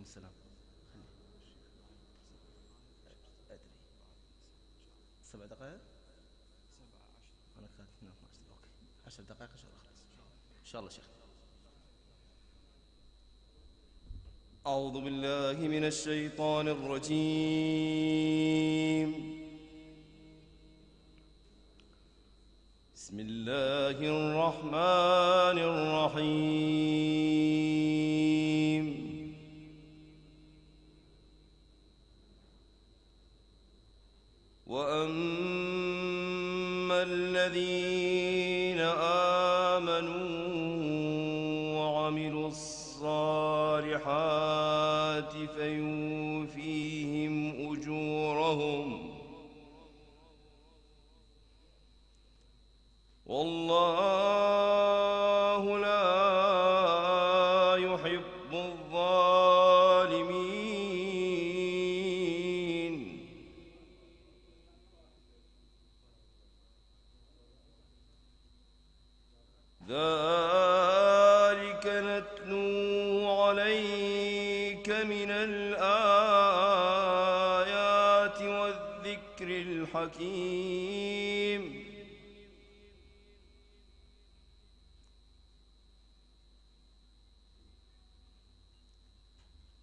السلام. أدري 7 دقائق. أنا كاتب 12. أوكي 10 دقائق إن شاء الله خلاص إن شاء الله شيخ. أعوذ بالله من الشيطان الرجيم. بسم الله الرحمن الرحيم. وأما الذين آمنوا وعملوا الصالحات فيوفيهم أجورهم والله لا يحب الظالمين. ذلك نتلو عليك من الآيات والذكر الحكيم.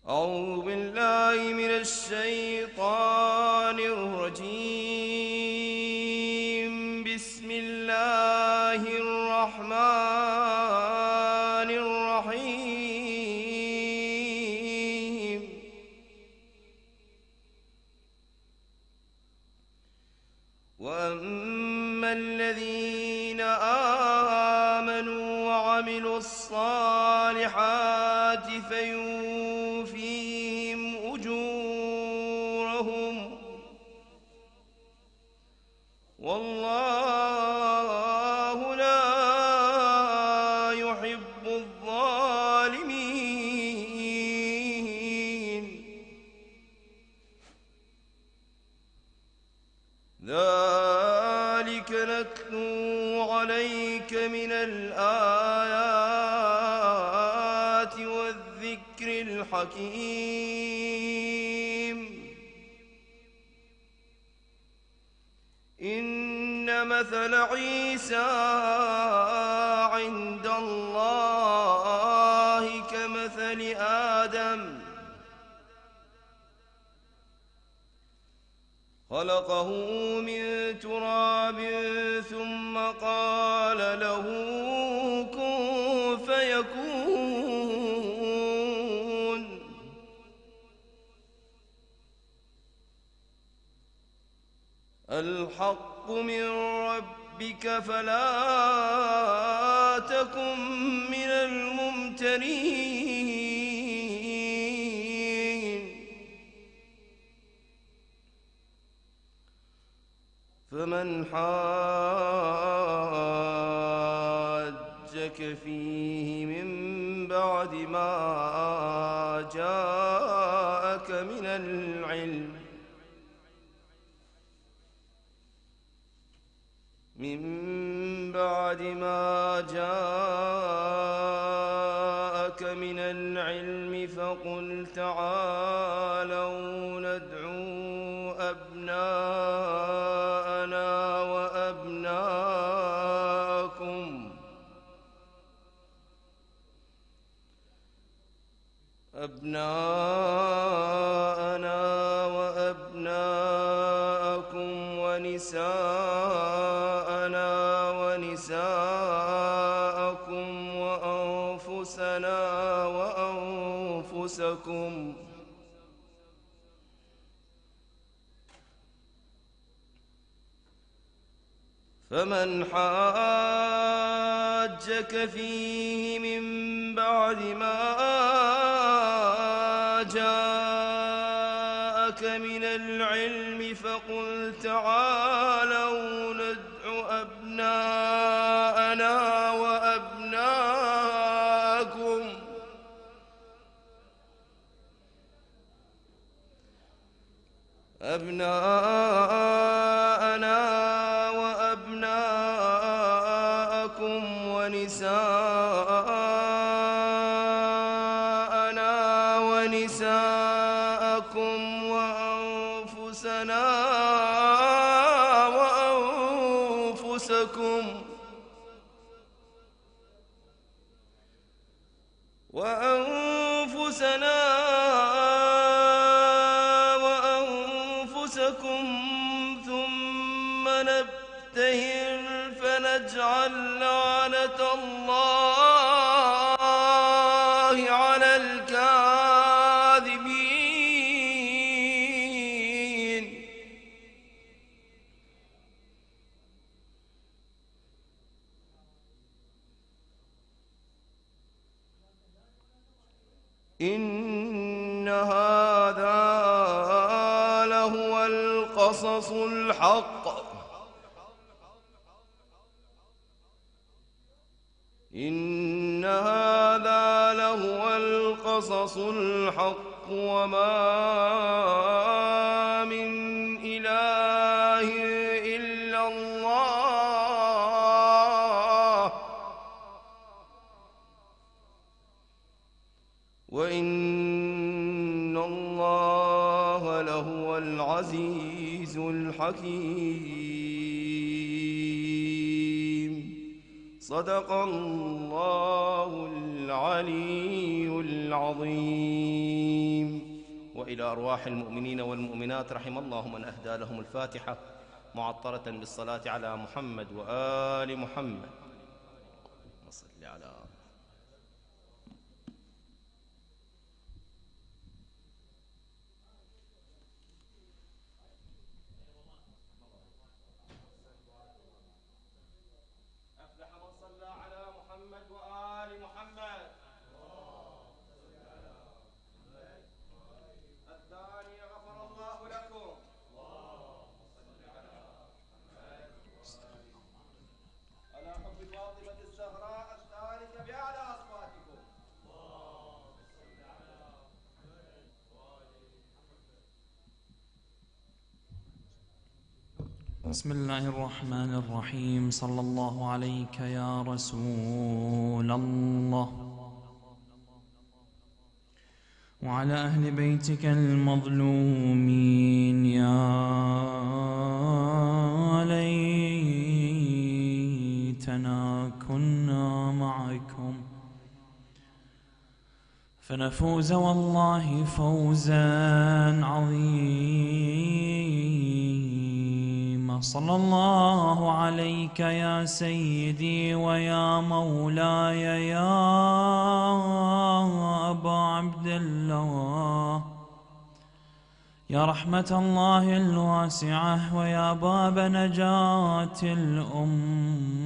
أعوذ بالله من الشيطان الرجيم. بسم الله الرحمن الرحيم. وأما الذين آمنوا وعملوا الصالحات فيوفيهم أجورهم والله لا يحب الظالمين. ذلك نتلو عليك من الآيات والذكر الحكيم. إن مثل عيسى عند الله كمثل آدم خلقه من تراب ثم قال له كن فيكون. الحق من ربك فلا تكن من الممترين. فمن حاجك فيه من بعد ما جاءك من العلم فقل تعالوا ندعو أبناءنا وأبناءكم ونساءنا ونساءكم وأنفسنا وأنفسكم فمن حاجك فيه من بعد ما جاءك من العلم فقل تعالوا ندع أبناءنا وأبناءكم ونساءنا ونساءكم أنفسكم وأنفسكم ثم نبتهل فنجعل لعنة الله على الكاذبين. إن هذا لهو القصص الحق. إن هذا لهو القصص الحق وما من إله إلا الله وإن الله لهو العزيز الحكيم. صدق الله العلي العظيم. وإلى أرواح المؤمنين والمؤمنات رحم الله من أهدى لهم الفاتحة معطرة بالصلاة على محمد وآل محمد. صل على بسم الله الرحمن الرحيم. صلى الله عليك يا رسول الله وعلى أهل بيتك المظلومين. يا ليتنا كنا معكم فنفوز والله فوزا عظيما. صلى الله عليك يا سيدي ويا مولاي يا أبا عبد الله، يا رحمة الله الواسعة ويا باب نجاة الأمة،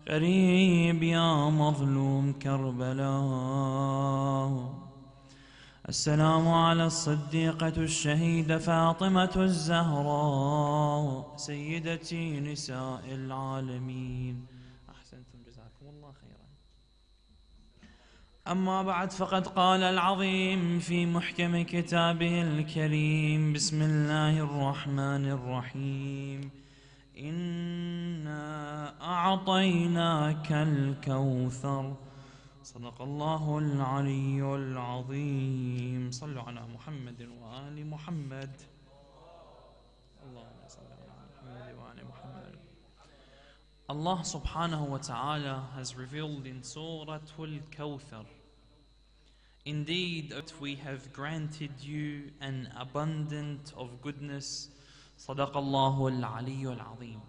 غريب يا مظلوم كربلاء. السلام على الصديقة الشهيدة فاطمة الزهراء سيدتي نساء العالمين. أحسنتم جزاكم الله خيرا. أما بعد، فقد قال العظيم في محكم كتابه الكريم: بسم الله الرحمن الرحيم، إنا أعطيناك الكوثر. صدق الله العلي العظيم. صلوا على محمد وآل محمد. اللهم صل على محمد وآل محمد. Allah subhanahu wa ta'ala has revealed in Surah Al-Kawthar, indeed we have granted you an abundant of goodness. صدق الله العلي العظيم.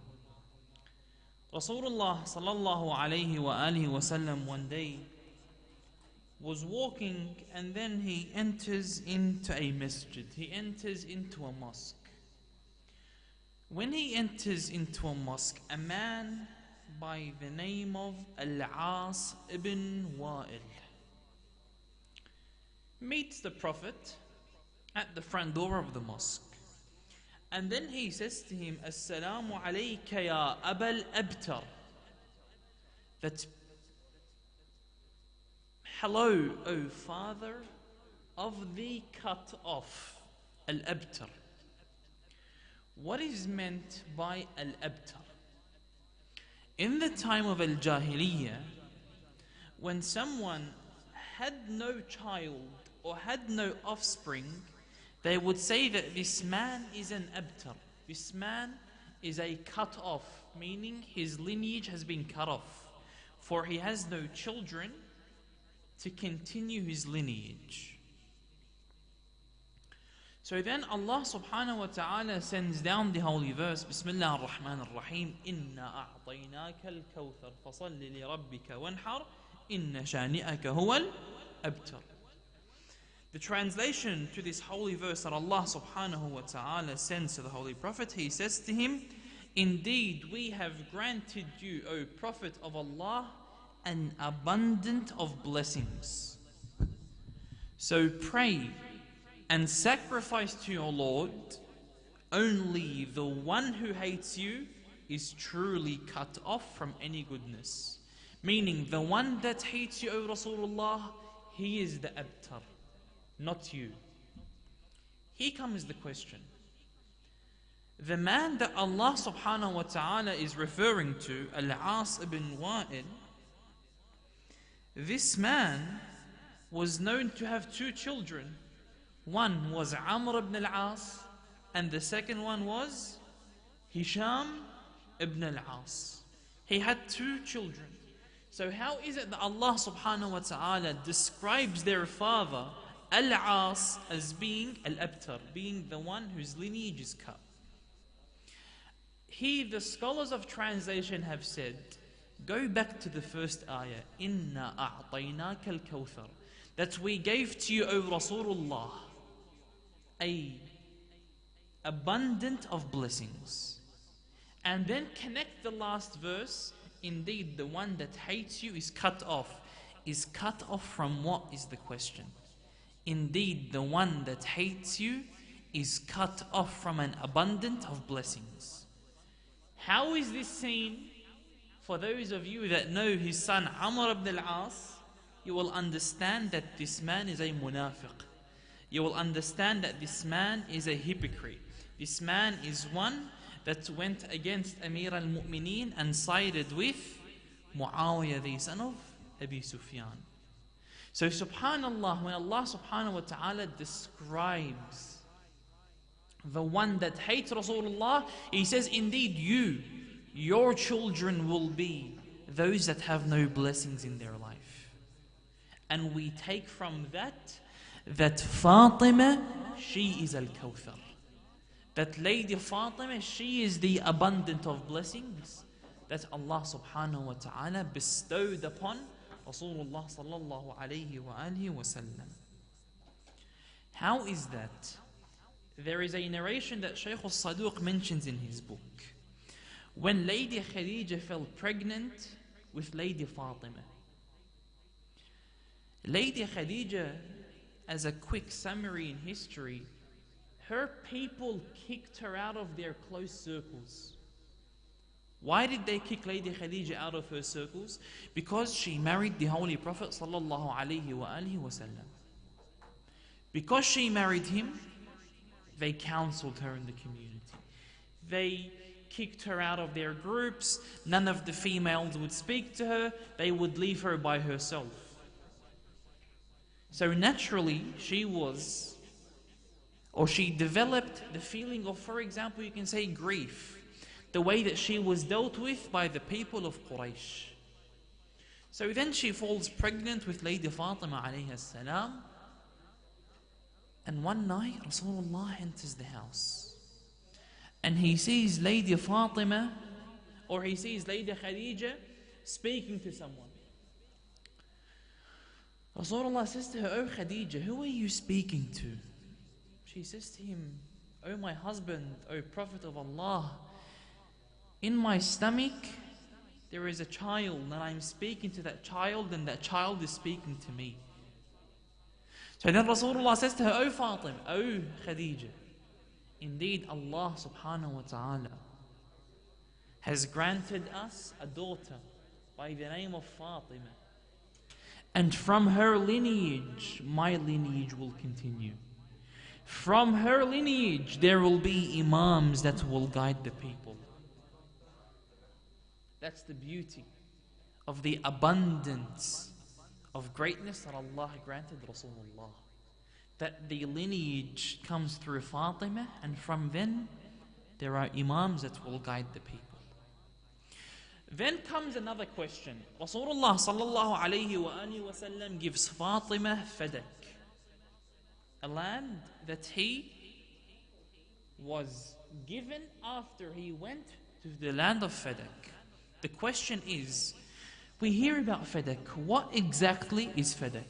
Rasulullah sallallahu alayhi wa alihi wa sallam one day was walking, and then he enters into a masjid. He enters into a mosque. When he enters into a mosque, a man by the name of Al-As ibn Wa'il meets the Prophet at the front door of the mosque. And then he says to him, Assalamu alayka ya Abal Abtar. That, hello, O father of the cut off, Al-Abtar. What is meant by Al-Abtar? In the time of Al-Jahiliyyah, when someone had no child or had no offspring, they would say that this man is an abtar. This man is a cut off, meaning his lineage has been cut off, for he has no children to continue his lineage. So then Allah subhanahu wa ta'ala sends down the holy verse, Bismillah ar-Rahman ar-Rahim, Inna a'tainaka al-kawthar, fasalli li rabbika wanhar, inna shani'aka huwa al-abtar. The translation to this holy verse that Allah subhanahu wa ta'ala sends to the Holy Prophet, he says to him, indeed we have granted you, O Prophet of Allah, an abundance of blessings. So pray and sacrifice to your Lord. Only the one who hates you is truly cut off from any goodness. Meaning the one that hates you, O Rasulullah, he is the abtar, not you. Here comes the question. The man that Allah subhanahu wa ta'ala is referring to, Al-As ibn Wa'il, this man was known to have two children. One was Amr ibn al-As, and the second one was Hisham ibn al-As. He had two children. So how is it that Allah subhanahu wa ta'ala describes their father, Al-As, as being Al-Abtar, being the one whose lineage is cut? Here the scholars of translation have said, go back to the first ayah, Inna a'tainaka al-kawthar, that we gave to you, O Rasulullah, a abundant of blessings. And then connect the last verse, indeed the one that hates you is cut off. Is cut off from what is the question? Indeed the one that hates you is cut off from an abundance of blessings. How is this seen? For those of you that know his son Amr ibn al-As, you will understand that this man is a munafiq. You will understand that this man is a hypocrite. This man is one that went against Amir al-Mu'mineen and sided with Muawiyah, the son of Abi Sufyan. So subhanallah, when Allah subhanahu wa ta'ala describes the one that hates Rasulullah, he says, indeed your children will be those that have no blessings in their life. And we take from that Fatima, she is Al-Kawthar. That lady Fatima, she is the abundant of blessings that Allah subhanahu wa ta'ala bestowed upon Rasulullah sallallahu alayhi wa alihi wa sallam. How is that? There is a narration that Shaykh al-Saduq mentions in his book. When Lady Khadija fell pregnant with Lady Fatima. Lady Khadija, as a quick summary in history, her people kicked her out of their close circles. Why did they kick Lady Khadija out of her circles? Because she married the Holy Prophet sallallahu alaihi wasallam. Because she married him, they counseled her in the community. They kicked her out of their groups. None of the females would speak to her. They would leave her by herself. So naturally, she developed the feeling of, for example, you can say grief. The way that she was dealt with by the people of Quraysh. So then she falls pregnant with Lady Fatima alayha salam. And one night, Rasulullah enters the house. And he sees Lady Fatima, or he sees Lady Khadija speaking to someone. Rasulullah says to her, "Oh Khadija, who are you speaking to?" She says to him, "Oh my husband, O Prophet of Allah, in my stomach there is a child, and I'm speaking to that child, and that child is speaking to me." So then Rasulullah says to her, "Oh Fatima, oh Khadija, indeed Allah subhanahu wa ta'ala has granted us a daughter by the name of Fatima. And from her lineage, my lineage will continue. From her lineage, there will be imams that will guide the people." That's the beauty of the abundance of greatness that Allah granted Rasulullah. that the lineage comes through Fatima, and from then there are imams that will guide the people. Then comes another question. Rasulullah sallallahu alayhi wa sallam gives Fatima Fadak, a land that he was given after he went to the land of Fadak. The question is, we hear about Fadak. What exactly is Fadak?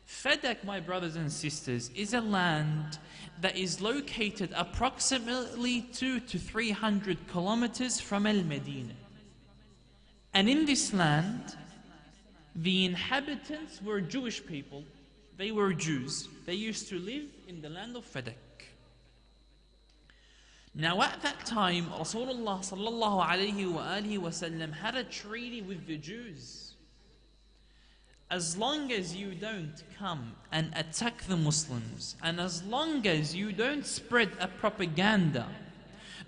Fadak, my brothers and sisters, is a land that is located approximately 200 to 300 kilometers from Al-Medina. And in this land, the inhabitants were Jewish people. They were Jews. They used to live in the land of Fadak. Now at that time, Rasulullah sallallahu alayhi wa sallam had a treaty with the Jews. As long as you don't come and attack the Muslims, and as long as you don't spread a propaganda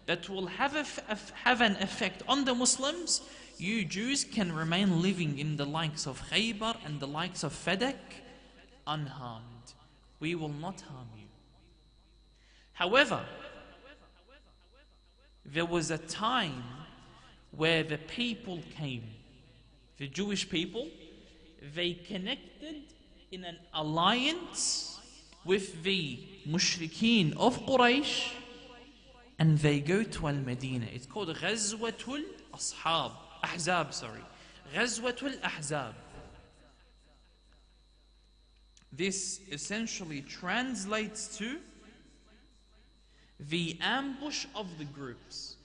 that will have an effect on the Muslims, you Jews can remain living in the likes of Khaybar and the likes of Fadak unharmed. We will not harm you. However, there was a time where the people came, the Jewish people, they connected in an alliance with the mushrikeen of Quraysh, and they go to Al-Medina. It's called Ghazwatul Ahzab, Ghazwatul Ahzab. This essentially translates to the ambush of the groups.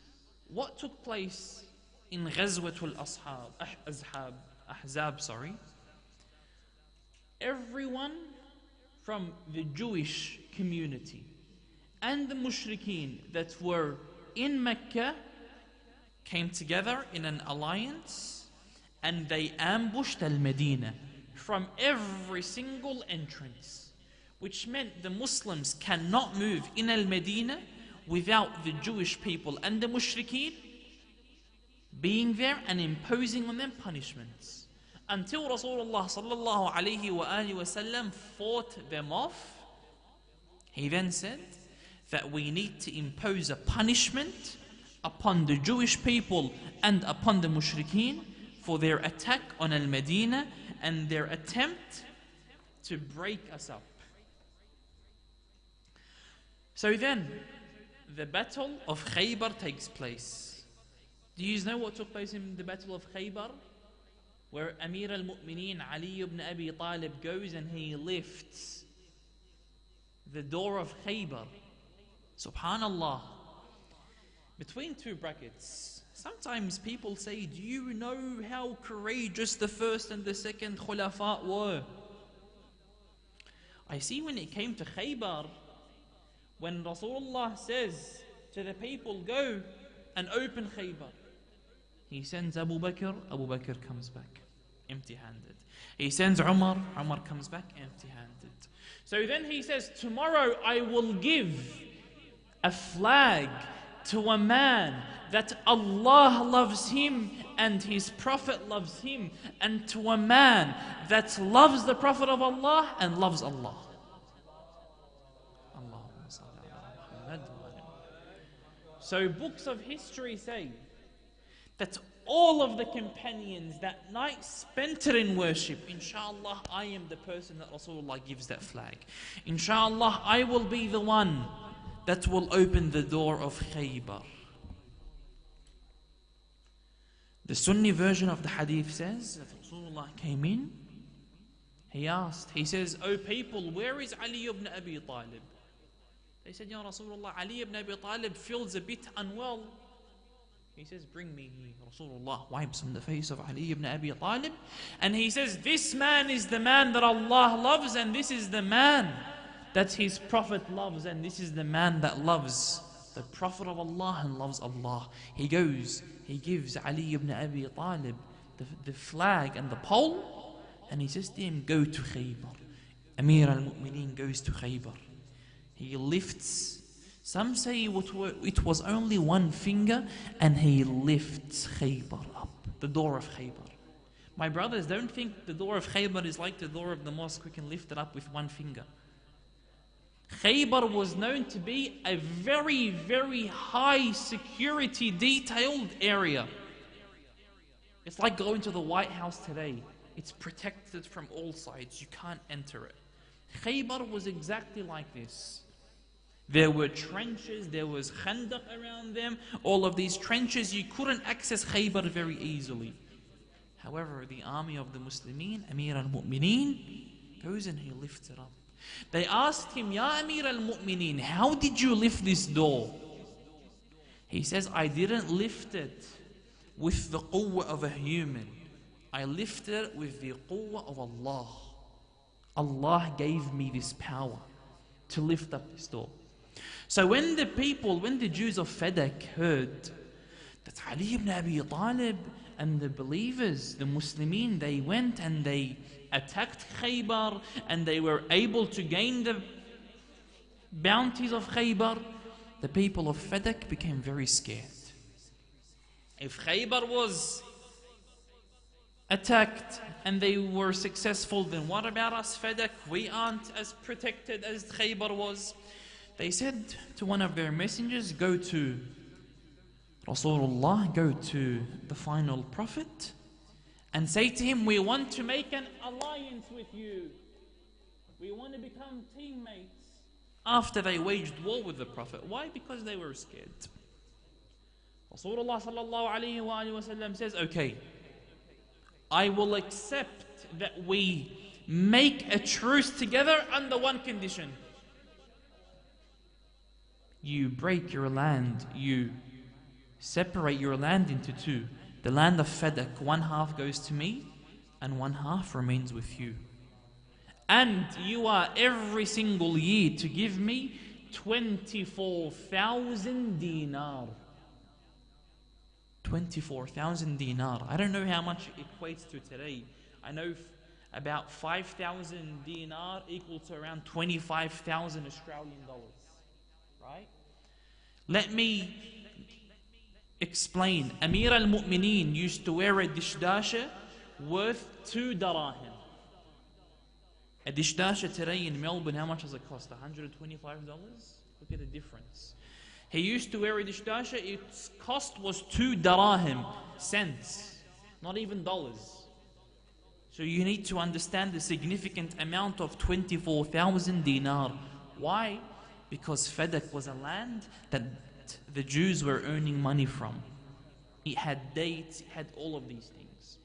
What took place in Ghazwatul Ahzab? Everyone from the Jewish community and the mushrikeen that were in Mecca came together in an alliance, and they ambushed Al-Medina from every single entrance, which meant the Muslims cannot move in Al-Medina without the Jewish people and the mushrikeen being there and imposing on them punishments. Until Rasulullah sallallahu alayhi wa sallam fought them off, he then said that we need to impose a punishment upon the Jewish people and upon the mushrikeen for their attack on Al-Medina and their attempt to break us up. So then, the battle of Khaybar takes place. Do you know what took place in the battle of Khaybar? Where Amir al-Mu'mineen Ali ibn Abi Talib goes and he lifts the door of Khaybar. Subhanallah. Between two brackets, sometimes people say, do you know how courageous the first and the second Khulafa were? I see when it came to Khaybar, when Rasulullah says to the people, go and open Khaybar, he sends Abu Bakr comes back empty-handed. He sends Umar comes back empty-handed. So then he says, tomorrow I will give a flag to a man that Allah loves him and his Prophet loves him, and to a man that loves the Prophet of Allah and loves Allah. So books of history say that all of the companions that night spent it in worship. Inshallah, I am the person that Rasulullah gives that flag. Inshallah, I will be the one that will open the door of Khaybar. The Sunni version of the hadith says that Rasulullah came in, he asked, he says, "O people, where is Ali ibn Abi Talib?" They said, "Ya Rasulullah, Ali ibn Abi Talib feels a bit unwell." He says, "Bring me here." Rasulullah wipes on the face of Ali ibn Abi Talib, and he says, "This man is the man that Allah loves, and this is the man that his Prophet loves, and this is the man that loves the Prophet of Allah and loves Allah." He goes, he gives Ali ibn Abi Talib the flag and the pole, and he says to him, "Go to Khaybar." Amir al-Mu'mineen goes to Khaybar. He lifts, some say it was only one finger, and he lifts Khaybar up, the door of Khaybar. My brothers, don't think the door of Khaybar is like the door of the mosque. We can lift it up with one finger. Khaybar was known to be a very, very high security detailed area. It's like going to the White House today. It's protected from all sides. You can't enter it. Khaybar was exactly like this. There were trenches, there was khandaq around them. All of these trenches, you couldn't access Khaybar very easily. However, the army of the Muslimin, Amir al-Mu'mineen, goes and he lifts it up. They asked him, Ya Amir al-Mu'mineen, how did you lift this door? He says, I didn't lift it with the quwwah of a human. I lifted it with the quwwah of Allah. Allah gave me this power to lift up this door. So when the Jews of Fadak heard that Ali ibn Abi Talib and the believers, the Muslimin, they went and they attacked Khaybar and they were able to gain the bounties of Khaybar, the people of Fadak became very scared. If Khaybar was attacked and they were successful, then what about us Fadak? We aren't as protected as Khaybar was. They said to one of their messengers, go to Rasulullah, go to the final prophet and say to him, we want to make an alliance with you. We want to become teammates. After they waged war with the prophet. Why? Because they were scared. Rasulullah sallallahu alayhi wa sallam says, okay, I will accept that we make a truce together under one condition. You break your land, you separate your land into two. The land of Fadak, one half goes to me and one half remains with you. And you are every single year to give me 24,000 dinar. 24,000 dinar. I don't know how much it equates to today. I know about 5,000 dinar equal to around 25,000 Australian dollars. Right? Let me explain. Amir al-Mu'mineen used to wear a dishdasha worth 2 dirahim. A dishdasha today in Melbourne, how much does it cost? $125? Look at the difference. He used to wear a dishdasha, its cost was 2 dirahim, cents, not even dollars. So you need to understand the significant amount of 24,000 dinar. Why? Because Fadak was a land that the Jews were earning money from. It had dates, it had all of these things.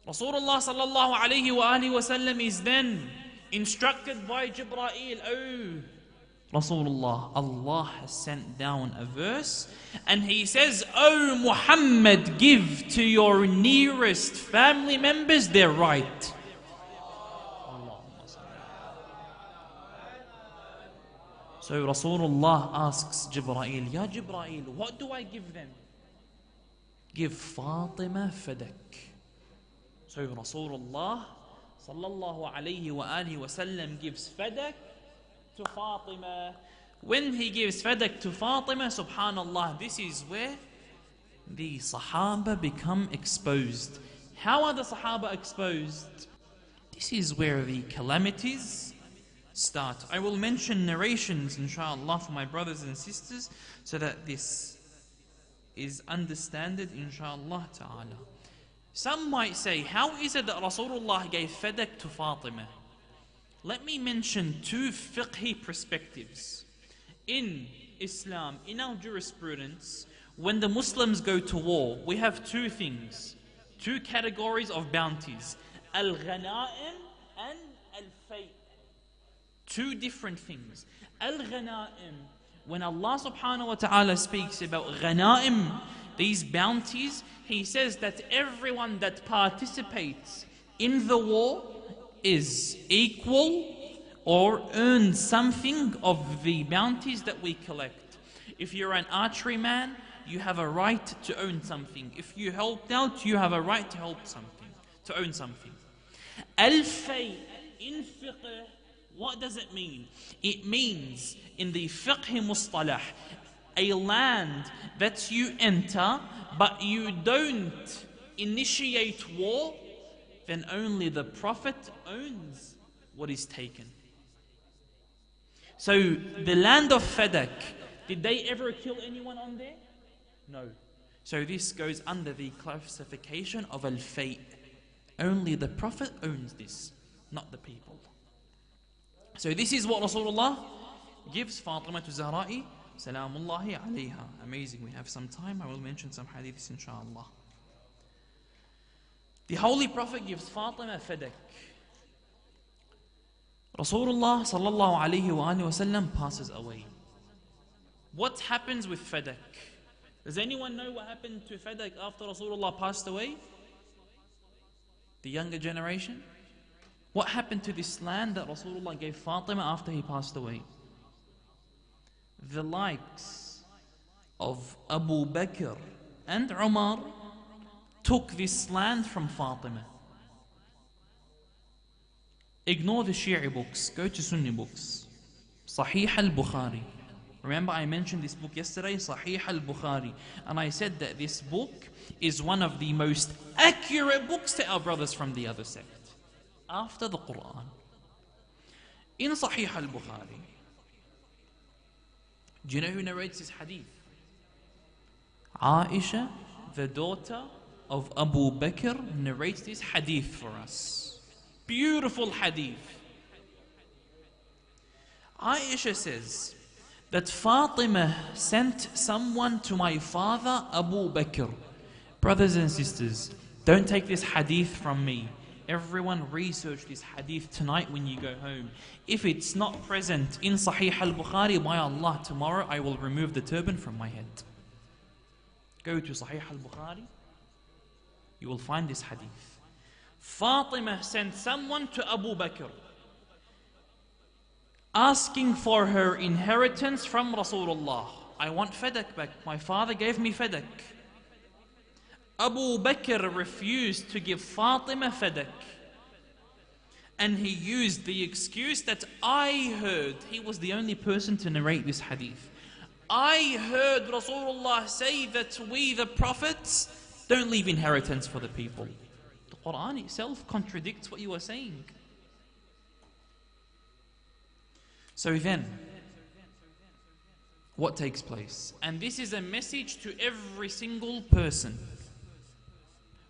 Rasulullah sallallahu alayhi wa sallam is then instructed by Jibreel, oh Rasulullah, Allah has sent down a verse and he says, oh Muhammad, give to your nearest family members their right. So Rasulullah asks Jibreel, Ya Jibreel, what do I give them? Give Fatima Fadak. So Rasulullah sallallahu alayhi wa sallam gives Fadak to Fatima. When he gives Fadak to Fatima, subhanallah, this is where the Sahaba become exposed. How are the Sahaba exposed? This is where the calamities start. I will mention narrations, inshallah, for my brothers and sisters, so that this is understood, inshallah ta'ala. Some might say, how is it that Rasulullah gave Fadak to Fatima? Let me mention 2 fiqhi perspectives. In Islam, in our jurisprudence, when the Muslims go to war, we have 2 things, 2 categories of bounties. Al-Ghanaim and Al-Fay. 2 different things. Al-Ghanaim, when Allah subhanahu wa ta'ala speaks about Ghanaim, these bounties, He says that everyone that participates in the war is equal or earns something of the bounties that we collect. If you're an archery man, you have a right to own something. If you helped out, you have a right to help something, to own something. Al-Fay in fiqh, what does it mean? It means in the fiqh mustalah, a land that you enter but you don't initiate war, then only the Prophet owns what is taken. So the land of Fadak, did they ever kill anyone on there? No. So this goes under the classification of al-fay'. Only the Prophet owns this, not the people. So this is what Rasulullah gives Fatima to Zahra'i, Salamullahi alayha. Amazing, we have some time. I will mention some hadiths inshallah. The Holy Prophet gives Fatima Fadak. Rasulullah sallallahu alayhi wa sallam passes away. What happens with Fadak? Does anyone know what happened to Fadak after Rasulullah passed away? The younger generation? What happened to this land that Rasulullah gave Fatima after he passed away? The likes of Abu Bakr and Umar took this land from Fatima. Ignore the Shia books, go to Sunni books. Sahih al-Bukhari. Remember I mentioned this book yesterday, Sahih al-Bukhari. And I said that this book is one of the most accurate books to our brothers from the other sect, after the Quran. In Sahih al-Bukhari, do you know who narrates this hadith? Aisha, the daughter of Abu Bakr, narrates this hadith for us. Beautiful hadith. Aisha says that Fatima sent someone to my father Abu Bakr. Brothers and sisters, don't take this hadith from me. Everyone research this hadith tonight when you go home. If it's not present in Sahih al-Bukhari, by Allah, tomorrow I will remove the turban from my head. Go to Sahih al-Bukhari, you will find this hadith. Fatima sent someone to Abu Bakr asking for her inheritance from Rasulullah. I want Fadak back. My father gave me Fadak. Abu Bakr refused to give Fatima Fadak. And he used the excuse that I heard. He was the only person to narrate this hadith. I heard Rasulullah say that we, the prophets, don't leave inheritance for the people. The Quran itself contradicts what you are saying. So then, what takes place? And this is a message to every single person.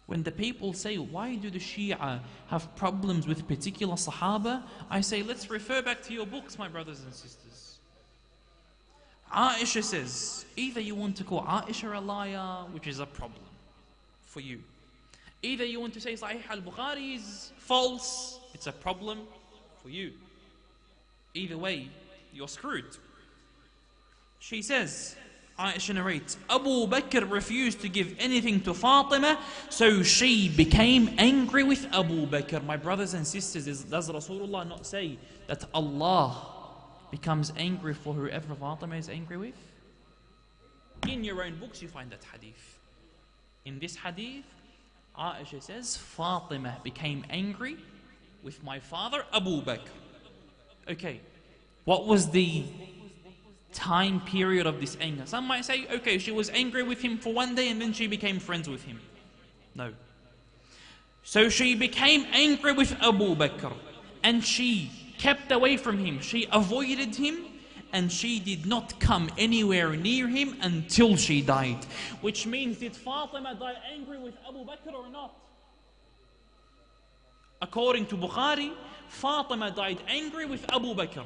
When the people say, why do the Shia have problems with particular Sahaba? I say, let's refer back to your books, my brothers and sisters. Aisha says, either you want to call Aisha a liar, which is a problem for you. Either you want to say Sahih al-Bukhari is false, it's a problem for you. Either way, you're screwed. She says, Aisha narrates, Abu Bakr refused to give anything to Fatima, so she became angry with Abu Bakr. My brothers and sisters, does Rasulullah not say that Allah becomes angry for whoever Fatima is angry with? In your own books you find that hadith. In this hadith, Aisha says, Fatima became angry with my father Abu Bakr. Okay, what was the time period of this anger? Some might say, okay, she was angry with him for one day and then she became friends with him. No. So she became angry with Abu Bakr and she kept away from him. She avoided him and she did not come anywhere near him until she died. Which means, did Fatima die angry with Abu Bakr or not? According to Bukhari, Fatima died angry with Abu Bakr.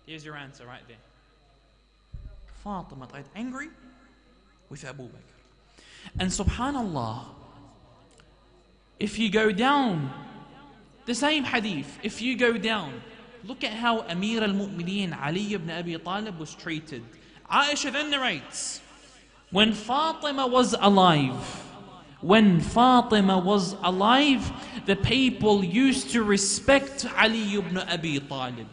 Here's your answer right there. Fatima died angry with Abu Bakr. And subhanallah, if you go down the same hadith, if you go down, look at how Amir al-Mu'mineen Ali ibn Abi Talib was treated. Aisha then narrates, when Fatima was alive, the people used to respect Ali ibn Abi Talib.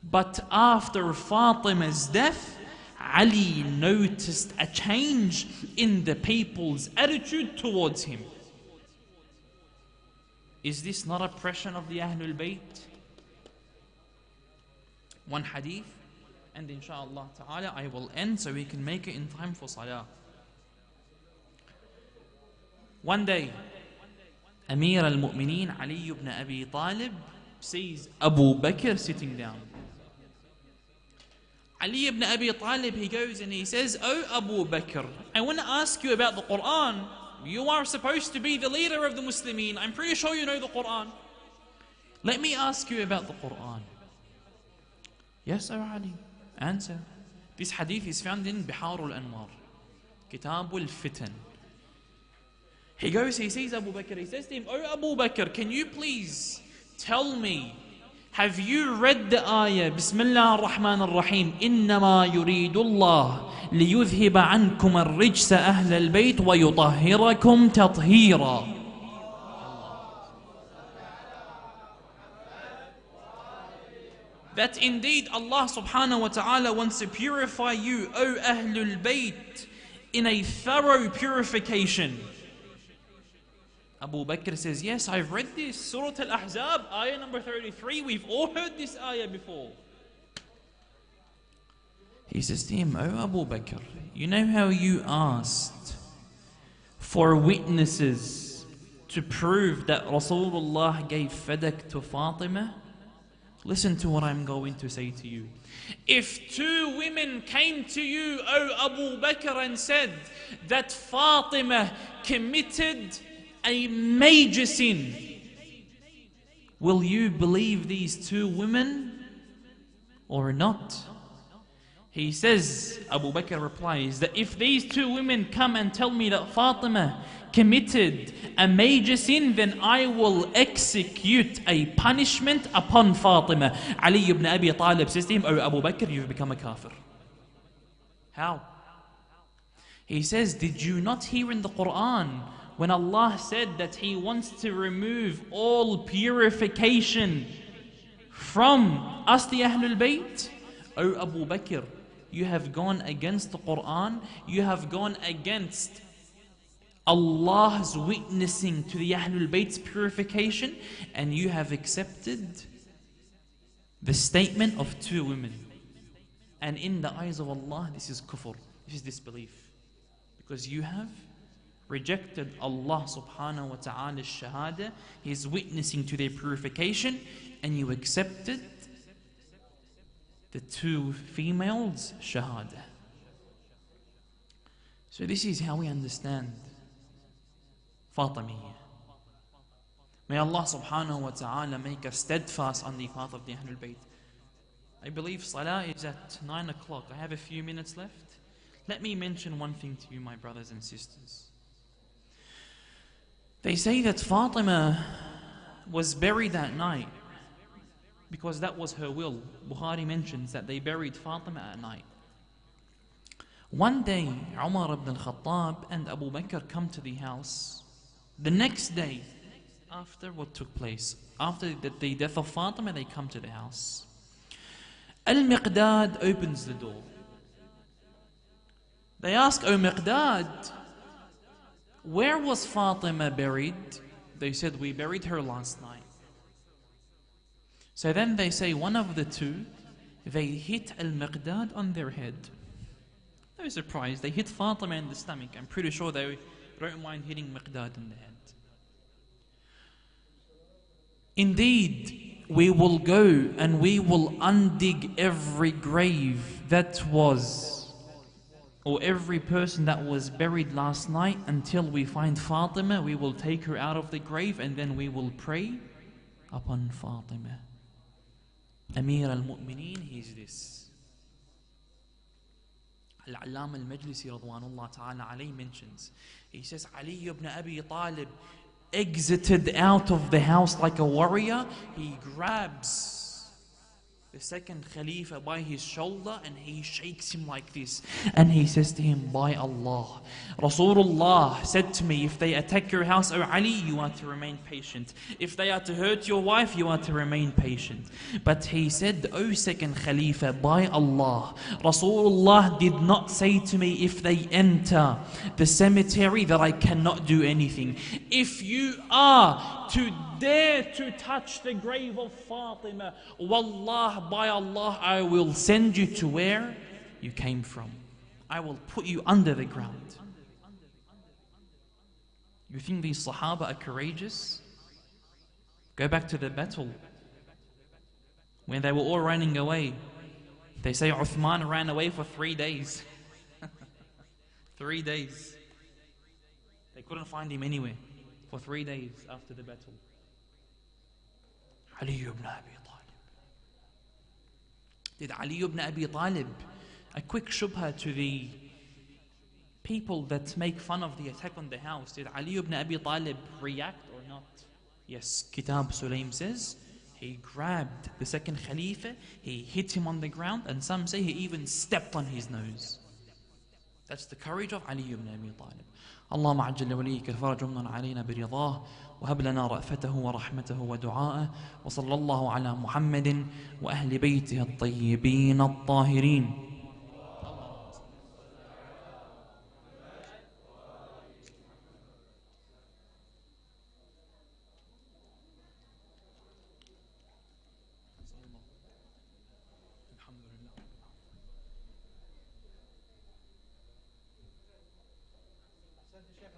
But after Fatima's death, Ali noticed a change in the people's attitude towards him. Is this not oppression of the Ahlul Bayt? One hadith, and inshaAllah ta'ala I will end so we can make it in time for salah. One day, Amir al-Mu'mineen Ali ibn Abi Talib sees Abu Bakr sitting down. Ali ibn Abi Talib, he goes and he says, "Oh Abu Bakr, I want to ask you about the Quran. You are supposed to be the leader of the Muslimin. I'm pretty sure you know the Quran. Let me ask you about the Quran." Yes, O Ali. Answer. This hadith is found in Bihar al-Anwar, Kitab al-Fitan. He goes, he sees Abu Bakr, he says to him, "Oh Abu Bakr, can you please tell me, have you read the ayah, Bismillah ar-Rahman ar-Rahim, إِنَّمَا يُرِيدُ اللَّهِ لِيُذْهِبَ عَنْكُمَ الرِّجْسَ أَهْلَ الْبَيْتِ وَيُطَهِّرَكُمْ تَطْهِيرًا." That indeed Allah subhanahu wa ta'ala wants to purify you, O Ahlul Bayt, in a thorough purification. Abu Bakr says, "Yes, I've read this. Surah Al-Ahzab, ayah number 33. We've all heard this ayah before." He says to him, "Oh Abu Bakr, you know how you asked for witnesses to prove that Rasulullah gave fadak to Fatima? Listen to what I'm going to say to you. If two women came to you, O Abu Bakr, and said that Fatima committed a major sin, will you believe these two women or not?" He says, Abu Bakr replies, that if these two women come and tell me that Fatima committed a major sin, then I will execute a punishment upon Fatima. Ali ibn Abi Talib says to him, "Oh Abu Bakr, you've become a kafir." How? He says, "Did you not hear in the Quran when Allah said that He wants to remove all purification from us, the Ahlul Bayt? Oh Abu Bakr, you have gone against the Quran, you have gone against Allah's witnessing to the Ahlul Bayt's purification, and you have accepted the statement of two women. And in the eyes of Allah, this is kufr, this is disbelief. Because you have rejected Allah subhanahu wa ta'ala's shahada, His witnessing to their purification, and you accepted the two females' shahada." So this is how we understand Fatimiyya. May Allah subhanahu wa ta'ala make us steadfast on the path of the Ahlul Bayt. I believe Salah is at 9 o'clock. I have a few minutes left. Let me mention one thing to you, my brothers and sisters. They say that Fatima was buried that night because that was her will. Bukhari mentions that they buried Fatima at night. One day, Umar ibn al-Khattab and Abu Bakr come to the house. The next day, after what took place, after the death of Fatima, they come to the house. Al-Miqdad opens the door. They ask, "Oh Miqdad, where was Fatima buried?" They said, "We buried her last night." So then they say, one of the two, they hit Al-Miqdad on their head. No surprise, they hit Fatima in the stomach. I'm pretty sure they don't mind hitting Miqdad in the head. Indeed, we will go and we will undig every grave that was, or every person that was buried last night, until we find Fatima. We will take her out of the grave and then we will pray upon Fatima. Amir al-Mu'mineen, he is this. Al-Allama al-Majlisi radwanullah ta'ala alayhi mentions, he says, Ali ibn Abi Talib exited out of the house like a warrior. He grabs the second Khalifa by his shoulder and he shakes him like this. And he says to him, "By Allah, Rasulullah said to me, if they attack your house, O Ali, you are to remain patient. If they are to hurt your wife, you are to remain patient." But he said, "O second Khalifa, by Allah, Rasulullah did not say to me, if they enter the cemetery, that I cannot do anything. If you are to dare to touch the grave of Fatima, Wallah, by Allah, I will send you to where you came from. I will put you under the ground." You think these Sahaba are courageous? Go back to the battle when they were all running away. They say Uthman ran away for 3 days. 3 days. They couldn't find him anywhere for 3 days after the battle. Ali ibn Abi Talib. Did Ali ibn Abi Talib, a quick shubha to the people that make fun of the attack on the house, did Ali ibn Abi Talib react or not? Yes, Kitab Sulaim says, he grabbed the second Khalifa, he hit him on the ground, and some say he even stepped on his nose. That's the courage of Ali ibn Abi Talib. اللهم عجل لوليك الفرج ومن علينا برضاه وهب لنا رأفته ورحمته ودعاءه وصلى الله على محمد وأهل بيته الطيبين الطاهرين. الشيخ